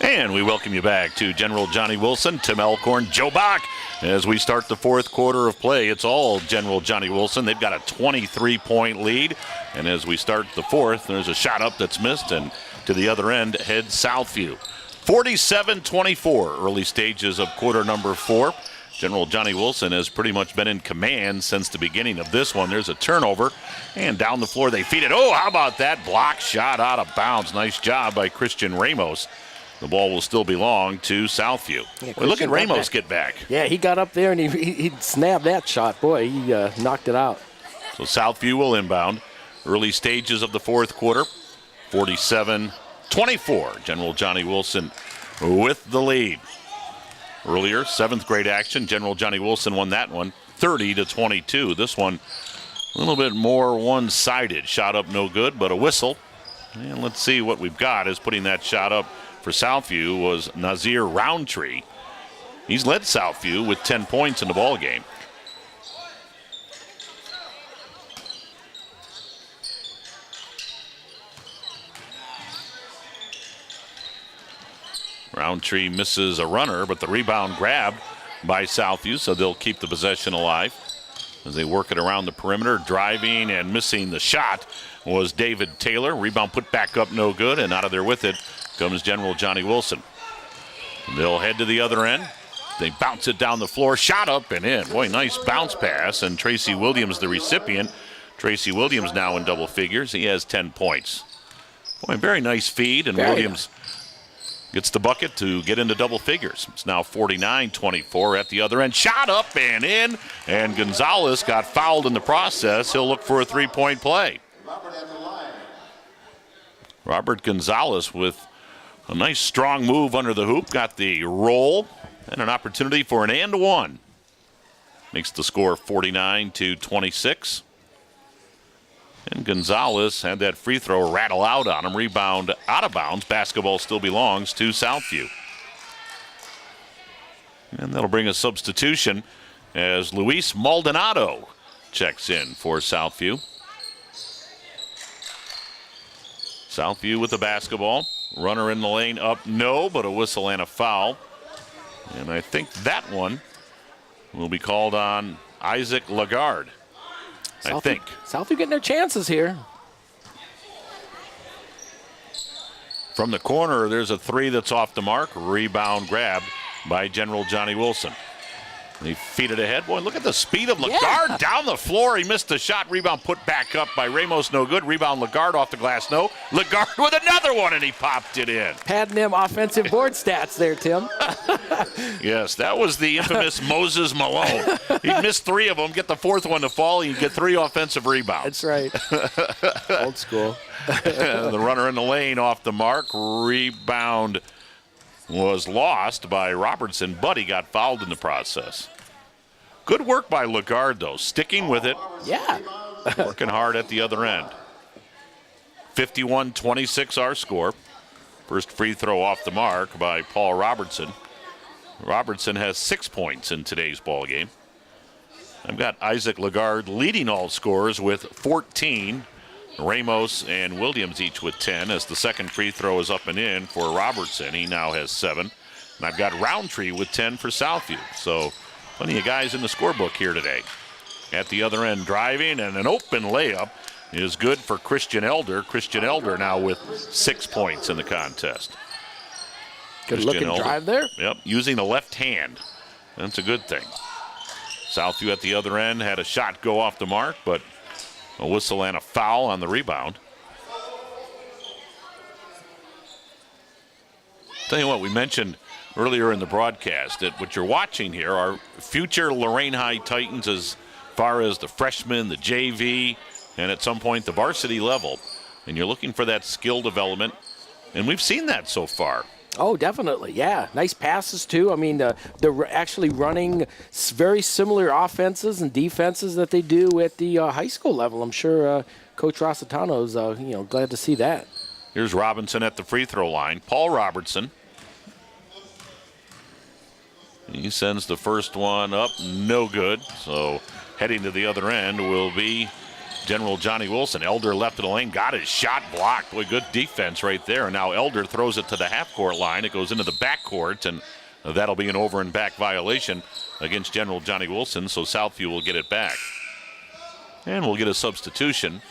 And we welcome you back to General Johnny Wilson, Tim Elkhorn, Joe Bach. As we start the fourth quarter of play, it's all General Johnny Wilson. They've got a 23-point lead. And as we start the fourth, there's a shot up that's missed, and to the other end heads Southview. 47-24, early stages of quarter number 4. General Johnny Wilson has pretty much been in command since the beginning of this one. There's a turnover, and down the floor they feed it. Oh, how about that block shot out of bounds? Nice job by Christian Ramos. The ball will still belong to Southview. Yeah, well, look at Ramos get back. Yeah, he got up there and he snapped that shot. Boy, he knocked it out. So Southview will inbound. Early stages of the fourth quarter, 47-24. General Johnny Wilson with the lead. Earlier, 7th grade action. General Johnny Wilson won that one 30-22. This one a little bit more one-sided. Shot up no good, but a whistle. And let's see what we've got is putting that shot up for Southview was Nazir Roundtree. He's led Southview with 10 points in the ball game. Roundtree misses a runner, but the rebound grabbed by Southview, so they'll keep the possession alive. As they work it around the perimeter, driving and missing the shot was David Taylor. Rebound put back up, no good, and out of there with it comes General Johnny Wilson. They'll head to the other end. They bounce it down the floor, shot up and in. Boy, nice bounce pass, and Tracy Williams the recipient. Tracy Williams now in double figures. He has 10 points. Boy, very nice feed, and Williams gets the bucket to get into double figures. It's now 49-24 at the other end. Shot up and in, and Gonzalez got fouled in the process. He'll look for a three-point play. Robert Gonzalez with a nice strong move under the hoop. Got the roll and an opportunity for an and one. Makes the score 49-26. And Gonzalez had that free throw rattle out on him. Rebound out of bounds. Basketball still belongs to Southview. And that'll bring a substitution as Luis Maldonado checks in for Southview. Southview with the basketball. Runner in the lane up, no, but a whistle and a foul. And I think that one will be called on Isaac Lagarde. I think. Southview getting their chances here. From the corner, there's a three that's off the mark. Rebound grabbed by General Johnny Wilson. They feed it ahead. Boy, look at the speed of Lagarde down the floor. He missed the shot. Rebound put back up by Ramos, no good. Rebound Lagarde off the glass, no. Lagarde with another one, and he popped it in. Padding them offensive board stats there, Tim. Yes, that was the infamous Moses Malone. He'd miss 3 of them, get the 4th one to fall, he'd get 3 offensive rebounds. That's right. Old school. The runner in the lane off the mark. Rebound was lost by Robertson, but he got fouled in the process. Good work by Lagarde, though, sticking with it. Yeah. Working hard at the other end. 51-26 our score. First free throw off the mark by Paul Robertson. Robertson has 6 points in today's ball game. I've got Isaac Lagarde leading all scorers with 14. Ramos and Williams each with 10 as the second free throw is up and in for Robertson. He now has 7. And I've got Roundtree with 10 for Southview. So plenty of guys in the scorebook here today. At the other end, driving and an open layup is good for Christian Elder. Christian Elder now with 6 points in the contest. Good looking drive there. Yep, using the left hand. That's a good thing. Southview at the other end had a shot go off the mark, but a whistle and a foul on the rebound. Tell you what, we mentioned earlier in the broadcast that what you're watching here are future Lorain High Titans as far as the freshmen, the JV, and at some point the varsity level. And you're looking for that skill development, and we've seen that so far. Oh, definitely, yeah. Nice passes, too. I mean, they're actually running very similar offenses and defenses that they do at the high school level. I'm sure Coach Rossitano's glad to see that. Here's Robinson at the free throw line. Paul Robertson. He sends the first one up, no good. So heading to the other end will be General Johnny Wilson. Elder left of the lane, got his shot blocked. Boy, good defense right there. And now Elder throws it to the half-court line. It goes into the backcourt, and that'll be an over and back violation against General Johnny Wilson. So Southview will get it back. And we'll get a substitution.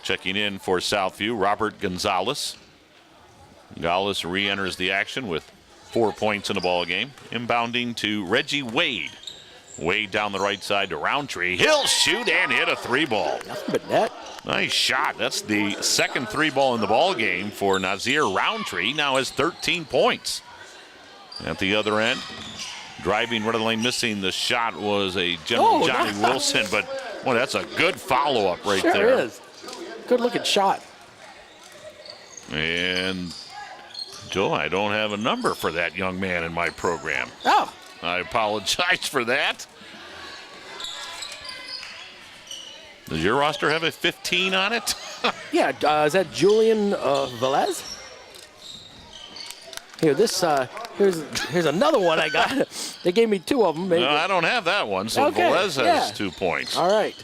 Checking in for Southview, Robert Gonzalez. Gonzalez re-enters the action with 4 points in the ball game. Inbounding to Reggie Wade. Wade down the right side to Roundtree. He'll shoot and hit a 3-ball. Nothing but net. Nice shot. That's the second 3-ball in the ball game for Nazir Roundtree. Now has 13 points. At the other end, driving right of the lane, missing the shot was a General Johnny Wilson, but boy, that's a good follow-up right there. Sure is. Good looking shot. And Joe, I don't have a number for that young man in my program. Oh. I apologize for that. Does your roster have a 15 on it? Yeah, is that Julian Velez? Here, here's another one I got. They gave me 2 of them. Maybe. No, I don't have that one, so okay, Velez has 2 points. All right.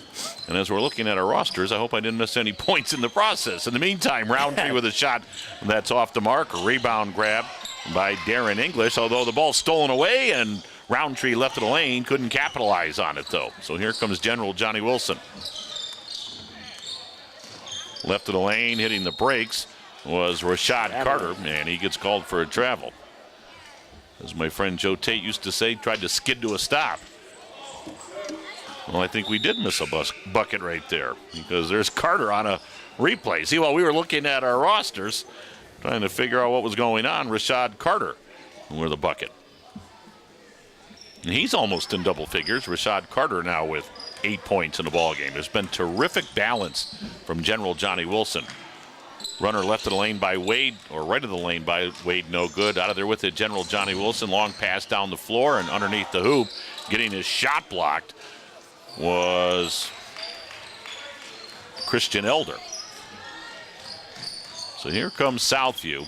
And as we're looking at our rosters, I hope I didn't miss any points in the process. In the meantime, Roundtree with a shot that's off the mark. A rebound grab by Darren English, although the ball's stolen away, and Roundtree left of the lane, couldn't capitalize on it, though. So here comes General Johnny Wilson. Left of the lane, hitting the brakes, was Rashad Carter, and he gets called for a travel. As my friend Joe Tate used to say, tried to skid to a stop. Well, I think we did miss a bucket right there because there's Carter on a replay. See, while we were looking at our rosters, trying to figure out what was going on, Rashad Carter with the bucket. And he's almost in double figures. Rashad Carter now with 8 points in the ball game. There's been terrific balance from General Johnny Wilson. Runner left of the lane by Wade, or right of the lane by Wade, no good. Out of there with it, General Johnny Wilson. Long pass down the floor and underneath the hoop. Getting his shot blocked was Christian Elder. So here comes Southview.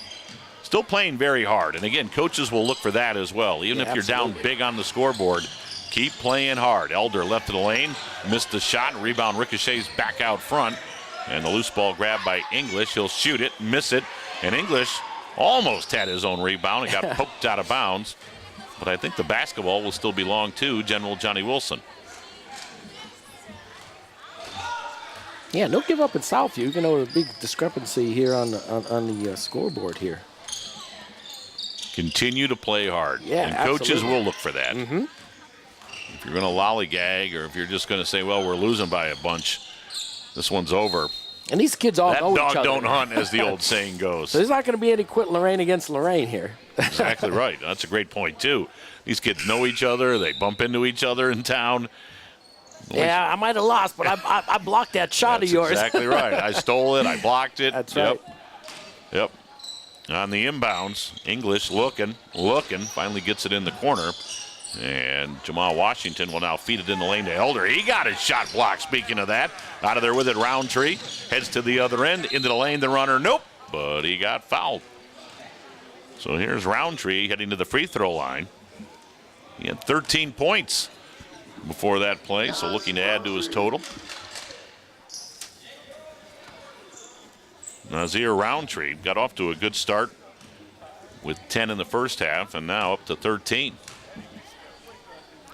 Still playing very hard. And again, coaches will look for that as well. Even if you're down big on the scoreboard, keep playing hard. Elder left of the lane, missed the shot. Rebound ricochets back out front. And the loose ball grabbed by English. He'll shoot it, miss it. And English almost had his own rebound. It got poked out of bounds. But I think the basketball will still belong to General Johnny Wilson. Yeah, no give up in Southview. You know, a big discrepancy here on the scoreboard here. Continue to play hard. Yeah, and coaches absolutely. will look for that. Mm-hmm. If you're going to lollygag or if you're just going to say, well, we're losing by a bunch, this one's over. And these kids all know each other. That dog don't hunt, as the old saying goes. So there's not going to be any quit Lorain against Lorain here. Exactly right. That's a great point, too. These kids know each other. They bump into each other in town. Yeah, I might have lost, but I blocked that shot of yours. Exactly right. I stole it. I blocked it. That's right. Yep. On the inbounds, English looking, finally gets it in the corner. And Jamal Washington will now feed it in the lane to Elder. He got his shot blocked, speaking of that. Out of there with it, Roundtree. Heads to the other end, into the lane, the runner, nope. But he got fouled. So here's Roundtree heading to the free throw line. He had 13 points before that play, so looking to add to his total. Nazir Roundtree got off to a good start with 10 in the first half and now up to 13.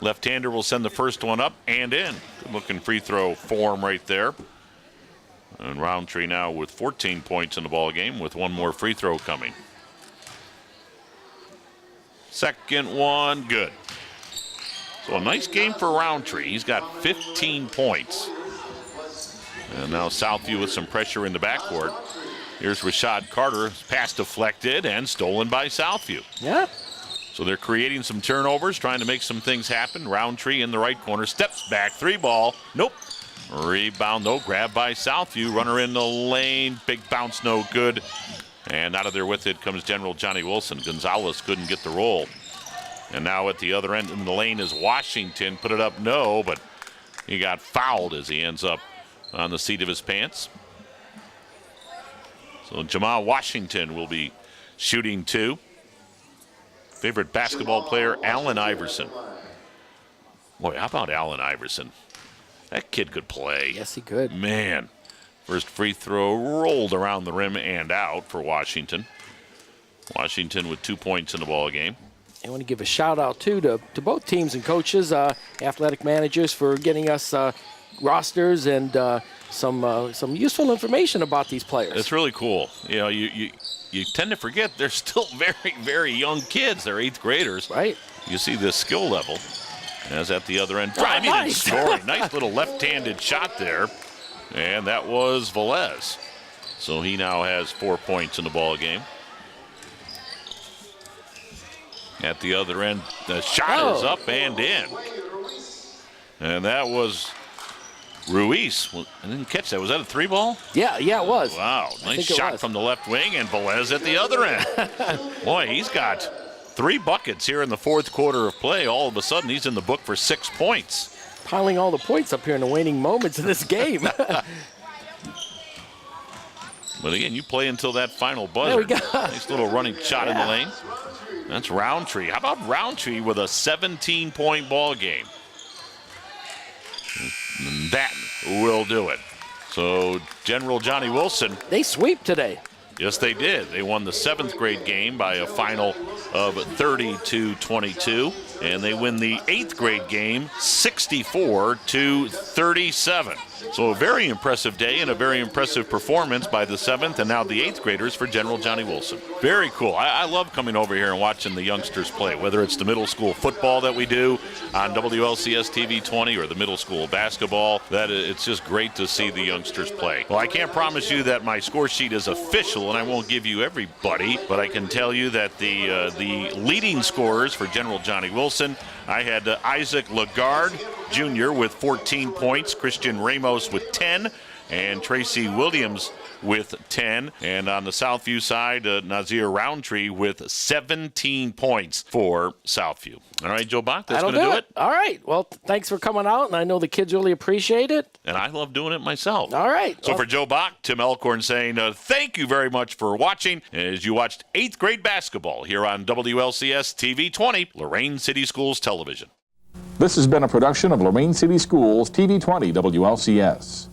Left-hander will send the first one up and in. Good looking free throw form right there. And Roundtree now with 14 points in the ball game with one more free throw coming. Second one, good. So a nice game for Roundtree. He's got 15 points. And now Southview with some pressure in the backcourt. Here's Rashad Carter, pass deflected and stolen by Southview. Yeah. So they're creating some turnovers, trying to make some things happen. Roundtree in the right corner, steps back, three ball. Nope. Rebound, no, grab by Southview. Runner in the lane, big bounce, no good. And out of there with it comes General Johnnie Wilson. Gonzalez couldn't get the roll. And now at the other end in the lane is Washington. Put it up, no, but he got fouled as he ends up on the seat of his pants. So Jamal Washington will be shooting two. Favorite basketball player, Allen Iverson. Boy, how about Allen Iverson? That kid could play. Yes, he could. Man. First free throw rolled around the rim and out for Washington. Washington with 2 points in the ball game. I want to give a shout out too to both teams and coaches, athletic managers for getting us rosters and some useful information about these players. It's really cool. You know, you tend to forget they're still very, very young kids. They're 8th graders. Right. You see this skill level. As at the other end, driving and scoring. Nice little left-handed shot there. And that was Velez. So he now has 4 points in the ball game. At the other end, the shot is up and in. And that was Ruiz. I didn't catch that. Was that a 3-ball? Yeah, it was. Wow, nice shot from the left wing, and Velez at the other end. Boy, he's got 3 buckets here in the 4th quarter of play. All of a sudden, he's in the book for 6 points. Piling all the points up here in the waning moments of this game. But again, you play until that final buzzer. There we go. Nice little running shot in the lane. That's Roundtree. How about Roundtree with a 17-point ball game? And that will do it. So General Johnnie Wilson. They sweep today. Yes, they did. They won the 7th grade game by a final of 30-22, and they win the 8th grade game 64-37. So a very impressive day and a very impressive performance by the 7th and now the 8th graders for General Johnnie Wilson. Very cool. I love coming over here and watching the youngsters play, whether it's the middle school football that we do on WLCS TV 20 or the middle school basketball. It's just great to see the youngsters play. Well, I can't promise you that my score sheet is official, and I won't give you everybody, but I can tell you that the leading scorers for General Johnnie Wilson, I had Isaac Lagarde Jr. with 14 points, Christian Ramos with 10, and Tracy Williams with 10. And on the Southview side, Nazir Roundtree with 17 points for Southview. All right, Joe Bach, that's going to do it. All right. Well, thanks for coming out, and I know the kids really appreciate it. And I love doing it myself. All right. So for Joe Bach, Tim Elkhorn saying thank you very much for watching as you watched 8th grade basketball here on WLCS TV 20, Lorain City Schools Television. This has been a production of Lorain City Schools TV 20 WLCS.